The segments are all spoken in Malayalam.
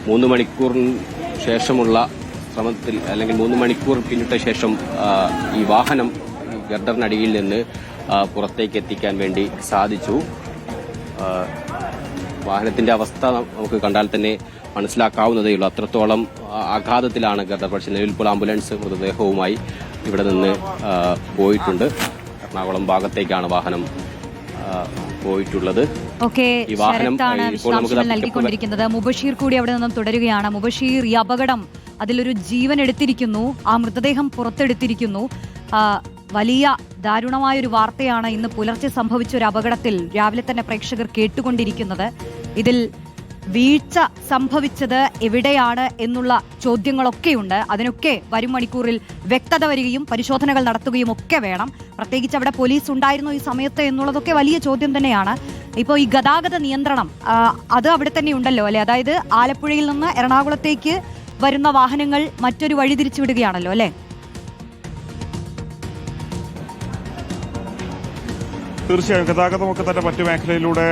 3 മണിക്കൂറിന് ശേഷമുള്ള ശ്രമത്തിൽ അല്ലെങ്കിൽ 3 മണിക്കൂർ പിന്നിട്ട ശേഷം ഈ വാഹനം ഗർഡറിനടിയിൽ നിന്ന് പുറത്തേക്ക് എത്തിക്കാൻ വേണ്ടി സാധിച്ചു. വാഹനത്തിന്റെ അവസ്ഥ നമുക്ക് കണ്ടാൽ തന്നെ മനസ്സിലാക്കാവുന്നതേ ഉള്ളൂ. അത്രത്തോളം ആഘാതത്തിലാണ് ഗർഡർ. പക്ഷേ നിലവിൽ ഇപ്പോൾ ആംബുലൻസ് മൃതദേഹവുമായി ഇവിടെ നിന്ന് പോയിട്ടുണ്ട്. എറണാകുളം ഭാഗത്തേക്കാണ് വാഹനം പോയിട്ടുള്ളത്. ഈ വാഹനം നൽകിക്കൊണ്ടിരിക്കുന്നത് മുബഷീർ കൂടി അവിടെ നിന്നും തുടരുകയാണ്. മുബഷീർ, ഈ അപകടം, അതിലൊരു ജീവൻ എടുത്തിരിക്കുന്നു, ആ മൃതദേഹം പുറത്തെടുത്തിരിക്കുന്നു. വലിയ ദാരുണമായൊരു വാർത്തയാണ് ഇന്ന് പുലർച്ചെ സംഭവിച്ച ഒരു അപകടത്തിൽ രാവിലെ തന്നെ പ്രേക്ഷകർ കേട്ടുകൊണ്ടിരിക്കുന്നത്. ഇതിൽ വീഴ്ച സംഭവിച്ചത് എവിടെയാണ് എന്നുള്ള ചോദ്യങ്ങളൊക്കെയുണ്ട്. അതിനൊക്കെ വരും മണിക്കൂറിൽ വ്യക്തത വരികയും പരിശോധനകൾ നടത്തുകയും ഒക്കെ വേണം. പ്രത്യേകിച്ച് അവിടെ പോലീസ് ഉണ്ടായിരുന്നു ഈ സമയത്ത് എന്നുള്ളതൊക്കെ വലിയ ചോദ്യം തന്നെയാണ്. ഇപ്പോൾ ഈ ഗതാഗത നിയന്ത്രണം അത് അവിടെ തന്നെ ഉണ്ടല്ലോ അല്ലെ? അതായത് ആലപ്പുഴയിൽ നിന്ന് എറണാകുളത്തേക്ക് വരുന്ന വാഹനങ്ങൾ മറ്റൊരു വഴി തിരിച്ചുവിടുകയാണല്ലോ അല്ലെ? തീർച്ചയായും ഗതാഗതമൊക്കെ തന്നെ മറ്റു മേഖലയിലൂടെ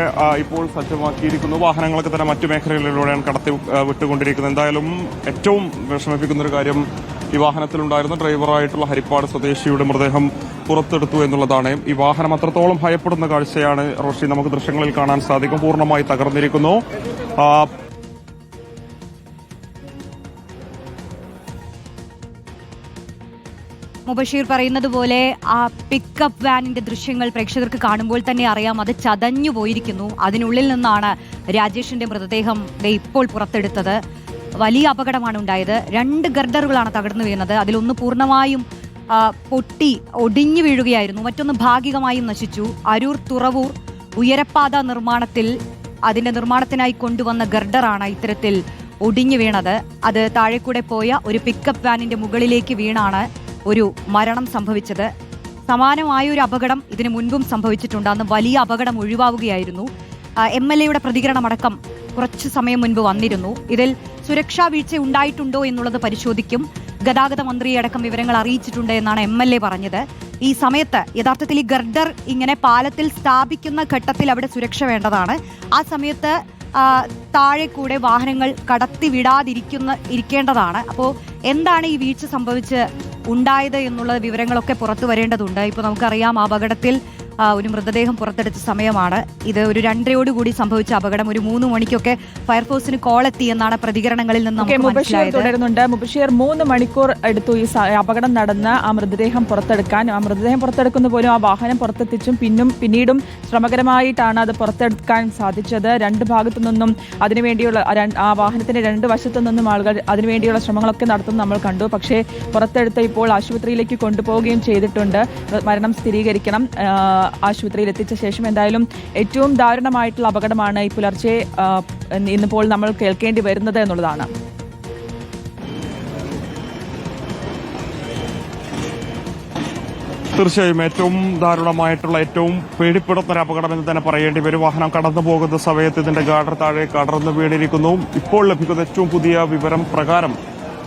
ഇപ്പോൾ സജ്ജമാക്കിയിരിക്കുന്നു. വാഹനങ്ങളൊക്കെ തന്നെ മറ്റു മേഖലകളിലൂടെയാണ് കടത്തി വിട്ടുകൊണ്ടിരിക്കുന്നത്. എന്തായാലും ഏറ്റവും വിഷമിപ്പിക്കുന്ന ഒരു കാര്യം ഈ വാഹനത്തിലുണ്ടായിരുന്ന ഡ്രൈവറായിട്ടുള്ള ഹരിപ്പാട് സ്വദേശിയുടെ മൃതദേഹം പുറത്തെടുത്തു എന്നുള്ളതാണ്. ഈ വാഹനം അത്രത്തോളം ഭയപ്പെടുന്ന കാഴ്ചയാണ് റോഷി നമുക്ക് ദൃശ്യങ്ങളിൽ കാണാൻ സാധിക്കും. പൂർണ്ണമായി തകർന്നിരിക്കുന്നു. മുബഷീർ പറയുന്നത് പോലെ ആ പിക്കപ്പ് വാനിന്റെ ദൃശ്യങ്ങൾ പ്രേക്ഷകർക്ക് കാണുമ്പോൾ തന്നെ അറിയാം, അത് ചതഞ്ഞു പോയിരിക്കുന്നു. അതിനുള്ളിൽ നിന്നാണ് രാജേഷിന്റെ മൃതദേഹം ഇപ്പോൾ പുറത്തെടുത്തത്. വലിയ അപകടമാണ് ഉണ്ടായത്. 2 ഗർഡറുകളാണ് തകർന്നു വീണത്. അതിലൊന്ന് പൂർണ്ണമായും പൊട്ടി ഒടിഞ്ഞു വീഴുകയായിരുന്നു, മറ്റൊന്ന് ഭാഗികമായും നശിച്ചു. അരൂർ തുറവൂർ ഉയരപ്പാത അതിന്റെ നിർമ്മാണത്തിനായി കൊണ്ടുവന്ന ഗർഡറാണ് ഇത്തരത്തിൽ ഒടിഞ്ഞു വീണത്. അത് താഴെക്കൂടെ പോയ ഒരു പിക്കപ്പ് വാനിന്റെ മുകളിലേക്ക് വീണാണ് ഒരു മരണം സംഭവിച്ചത്. സമാനമായൊരു അപകടം ഇതിനു മുൻപും സംഭവിച്ചിട്ടുണ്ട്. അന്ന് വലിയ അപകടം ഒഴിവാവുകയായിരുന്നു. MLA-യുടെ പ്രതികരണമടക്കം കുറച്ചു സമയം മുൻപ് വന്നിരുന്നു. ഇതിൽ സുരക്ഷാ വീഴ്ച ഉണ്ടായിട്ടുണ്ടോ എന്നുള്ളത് പരിശോധിക്കും. ഗതാഗത മന്ത്രിയടക്കം വിവരങ്ങൾ അറിയിച്ചിട്ടുണ്ട് എന്നാണ് MLA പറഞ്ഞത്. ഈ സമയത്ത് യഥാർത്ഥത്തിൽ ഈ ഗർഡർ ഇങ്ങനെ പാലത്തിൽ സ്ഥാപിക്കുന്ന ഘട്ടത്തിൽ അവിടെ സുരക്ഷ വേണ്ടതാണ്. ആ സമയത്ത് താഴെ കൂടെ വാഹനങ്ങൾ കടത്തി ഇരിക്കേണ്ടതാണ്. അപ്പോൾ എന്താണ് ഈ വീഴ്ച സംഭവിച്ച് ഉണ്ടായത് എന്നുള്ള വിവരങ്ങളൊക്കെ പുറത്തു വരേണ്ടതുണ്ട്. ഇപ്പോൾ നമുക്കറിയാം, ആ അപകടത്തിൽ ഒരു മൃതദേഹം പുറത്തെടുത്ത സമയമാണ് ഇത്. ഒരു 2:30 സംഭവിച്ച അപകടം. ഒരു 3 മണിക്കൊക്കെ ഫയർഫോഴ്സിന് കോൾ എത്തി എന്നാണ് പ്രതികരണങ്ങളിൽ നിന്ന് നമുക്ക് മനസ്സിലായത്. തുടരുന്നുണ്ട്. മുബഷീർ, 3 മണിക്കൂർ എടുത്തു ഈ അപകടം നടന്ന് ആ മൃതദേഹം പുറത്തെടുക്കാൻ. ആ മൃതദേഹം പുറത്തെടുക്കുന്ന പോലും ആ വാഹനം പുറത്തെത്തിച്ചും പിന്നീടും ശ്രമകരമായിട്ടാണ് അത് പുറത്തെടുക്കാൻ സാധിച്ചത്. 2 ഭാഗത്തു നിന്നും അതിനുവേണ്ടിയുള്ള ആ വാഹനത്തിന്റെ 2 വശത്തു നിന്നും ആളുകൾ അതിനുവേണ്ടിയുള്ള ശ്രമങ്ങളൊക്കെ നടത്തുന്നത് നമ്മൾ കണ്ടു. പക്ഷേ പുറത്തെടുത്ത് ഇപ്പോൾ ആശുപത്രിയിലേക്ക് കൊണ്ടുപോവുകയും ചെയ്തിട്ടുണ്ട്. മരണം സ്ഥിരീകരിക്കണം. ആശുപത്രിയിൽ എത്തിച്ച ശേഷം എന്തായാലും ഏറ്റവും ദാരുണമായിട്ടുള്ള അപകടമാണ് ഈ പുലർച്ചെ ഇന്നിപ്പോൾ നമ്മൾ കേൾക്കേണ്ടി വരുന്നത് എന്നുള്ളതാണ്. തീർച്ചയായും ഏറ്റവും ദാരുണമായിട്ടുള്ള, ഏറ്റവും പേടിപ്പെടുത്തുന്ന അപകടം എന്ന് തന്നെ പറയേണ്ടി വരും. വാഹനം കടന്നു പോകുന്ന സമയത്ത് ഇതിന്റെ ഗാർഡർ താഴെ കടർന്നു വീണിരിക്കുന്നു. ഇപ്പോൾ ലഭിക്കുന്ന ഏറ്റവും പുതിയ വിവരം പ്രകാരം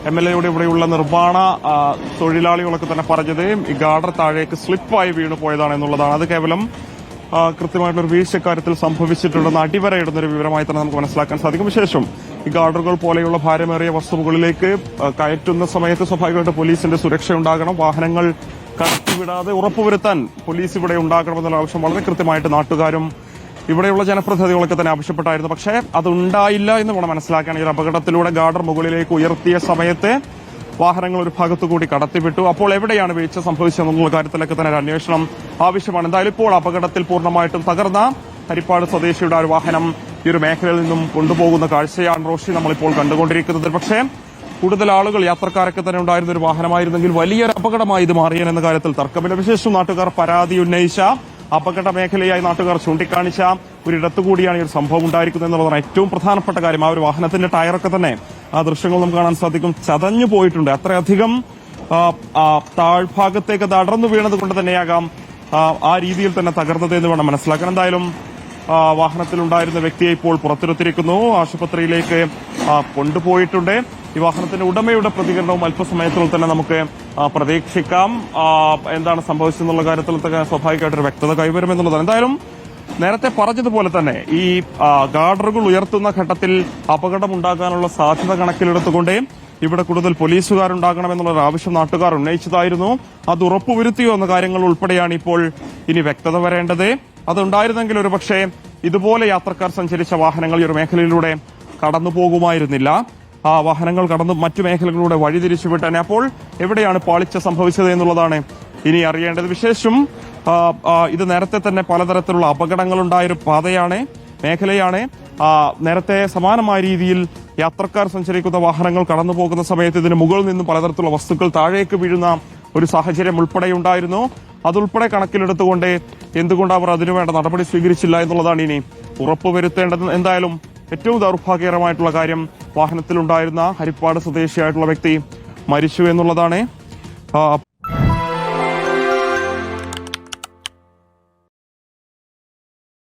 MLA-യുടെ ഇവിടെയുള്ള നിർമ്മാണ തൊഴിലാളികളൊക്കെ തന്നെ പറഞ്ഞത് ഈ ഗാർഡർ താഴേക്ക് സ്ലിപ്പായി വീണു പോയതാണ് എന്നുള്ളതാണ്. അത് കേവലം കൃത്യമായിട്ടുള്ളൊരു വീഴ്ചക്കാര്യത്തിൽ സംഭവിച്ചിട്ടുണ്ടെന്ന് അടിവരയിടുന്നൊരു വിവരമായി തന്നെ നമുക്ക് മനസ്സിലാക്കാൻ സാധിക്കും. വിശേഷം ഈ ഗാർഡറുകൾ പോലെയുള്ള ഭാരമേറിയ വസ്തുക്കളിലേക്ക് കയറ്റുന്ന സമയത്ത് സ്വാഭാവികമായിട്ട് പോലീസിന്റെ സുരക്ഷ ഉണ്ടാകണം. വാഹനങ്ങൾ കടത്തിവിടാതെ ഉറപ്പുവരുത്താൻ പോലീസ് ഇവിടെ ഉണ്ടാകണമെന്നുള്ള ആവശ്യം വളരെ കൃത്യമായിട്ട് നാട്ടുകാരും ഇവിടെയുള്ള ജനപ്രതിനിധികളൊക്കെ തന്നെ ആവശ്യപ്പെട്ടായിരുന്നു. പക്ഷേ അതുണ്ടായില്ല എന്ന് വേണം മനസ്സിലാക്കാൻ. ഈ അപകടത്തിലൂടെ ഗാർഡർ മുകളിലേക്ക് ഉയർത്തിയ സമയത്ത് വാഹനങ്ങൾ ഒരു ഭാഗത്തുകൂടി കടത്തിവിട്ടു. അപ്പോൾ എവിടെയാണ് വീഴ്ച സംഭവിച്ചതെന്നുള്ള കാര്യത്തിലൊക്കെ തന്നെ ഒരു അന്വേഷണം ആവശ്യമാണ്. എന്തായാലും ഇപ്പോൾ അപകടത്തിൽ പൂർണ്ണമായിട്ടും തകർന്ന ഹരിപ്പാട് സ്വദേശിയുടെ ഒരു വാഹനം ഈ ഒരു മേഖലയിൽ നിന്നും കൊണ്ടുപോകുന്ന കാഴ്ചയാണ് റോഷി നമ്മളിപ്പോൾ കണ്ടുകൊണ്ടിരിക്കുന്നത്. പക്ഷേ കൂടുതൽ ആളുകൾ, യാത്രക്കാരൊക്കെ തന്നെ ഉണ്ടായിരുന്ന ഒരു വാഹനമായിരുന്നെങ്കിൽ വലിയൊരു അപകടമായി ഇത് മാറിയെന്ന കാര്യത്തിൽ തർക്കമില്ല. വിശേഷം നാട്ടുകാർ പരാതി ഉന്നയിച്ച, അപകട മേഖലയായി നാട്ടുകാർ ചൂണ്ടിക്കാണിച്ച ഒരിടത്തുകൂടിയാണ് ഈ ഒരു സംഭവം ഉണ്ടായിരിക്കുന്നത് എന്നുള്ളതാണ് ഏറ്റവും പ്രധാനപ്പെട്ട കാര്യം. ആ ഒരു വാഹനത്തിന്റെ ടയറൊക്കെ തന്നെ ആ ദൃശ്യങ്ങൾ നമുക്ക് കാണാൻ സാധിക്കും, ചതഞ്ഞു പോയിട്ടുണ്ട്. അത്രയധികം താഴ്ഭാഗത്തേക്ക് തടർന്നു വീണത് കൊണ്ട് തന്നെയാകാം ആ രീതിയിൽ തന്നെ തകർന്നത് എന്ന് വേണം മനസ്സിലാക്കാൻ. എന്തായാലും വാഹനത്തിലുണ്ടായിരുന്ന വ്യക്തിയെ ഇപ്പോൾ പുറത്തെടുത്തിരിക്കുന്നു, ആശുപത്രിയിലേക്ക് കൊണ്ടുപോയിട്ടുണ്ട്. ഈ വാഹനത്തിന്റെ ഉടമയുടെ പ്രതികരണവും അല്പസമയത്തിൽ തന്നെ നമുക്ക് പ്രതീക്ഷിക്കാം. എന്താണ് സംഭവിച്ചതെന്നുള്ള കാര്യത്തിൽ സ്വാഭാവികമായിട്ടൊരു വ്യക്തത കൈവരുമെന്നുള്ളതാണ്. എന്തായാലും നേരത്തെ പറഞ്ഞതുപോലെ തന്നെ ഈ ഗാർഡറുകൾ ഉയർത്തുന്ന ഘട്ടത്തിൽ അപകടമുണ്ടാകാനുള്ള സാധ്യത കണക്കിലെടുത്തുകൊണ്ട് ഇവിടെ കൂടുതൽ പോലീസുകാരുണ്ടാകണമെന്നുള്ള ആവശ്യം നാട്ടുകാർ ഉന്നയിച്ചതായിരുന്നു. അത് ഉറപ്പുവരുത്തിയോ എന്ന കാര്യങ്ങൾ ഉൾപ്പെടെയാണ് ഇപ്പോൾ ഇനി വ്യക്തത വരേണ്ടത്. അതുണ്ടായിരുന്നെങ്കിൽ ഒരുപക്ഷെ ഇതുപോലെ യാത്രക്കാർ സഞ്ചരിച്ച വാഹനങ്ങൾ ഈ ഒരു മേഖലയിലൂടെ കടന്നു പോകുമായിരുന്നില്ല. ആ വാഹനങ്ങൾ കടന്ന് മറ്റു മേഖലകളിലൂടെ വഴിതിരിച്ചുവിട്ടനെ. അപ്പോൾ എവിടെയാണ് പാളിച്ച സംഭവിച്ചത് എന്നുള്ളതാണ് ഇനി അറിയേണ്ടത്. വിശേഷം ഇത് നേരത്തെ തന്നെ പലതരത്തിലുള്ള അപകടങ്ങളുണ്ടായൊരു പാതയാണ്, മേഖലയാണ്. നേരത്തെ സമാനമായ രീതിയിൽ യാത്രക്കാർ സഞ്ചരിക്കുന്ന വാഹനങ്ങൾ കടന്നു പോകുന്ന സമയത്ത് ഇതിന് മുകളിൽ നിന്നും പലതരത്തിലുള്ള വസ്തുക്കൾ താഴേക്ക് വീഴുന്ന ഒരു സാഹചര്യം ഉൾപ്പെടെയുണ്ടായിരുന്നു. അതുൾപ്പെടെ കണക്കിലെടുത്തുകൊണ്ട് എന്തുകൊണ്ട് അവർ അതിനുവേണ്ട നടപടി സ്വീകരിച്ചില്ല എന്നുള്ളതാണ് ഇനി ഉറപ്പുവരുത്തേണ്ടത്. എന്തായാലും ഏറ്റവും ദൗർഭാഗ്യകരമായിട്ടുള്ള കാര്യം വാഹനത്തിലുണ്ടായിരുന്ന ഹരിപ്പാട് സ്വദേശിയായിട്ടുള്ള വ്യക്തി മരിച്ചു എന്നുള്ളതാണ്.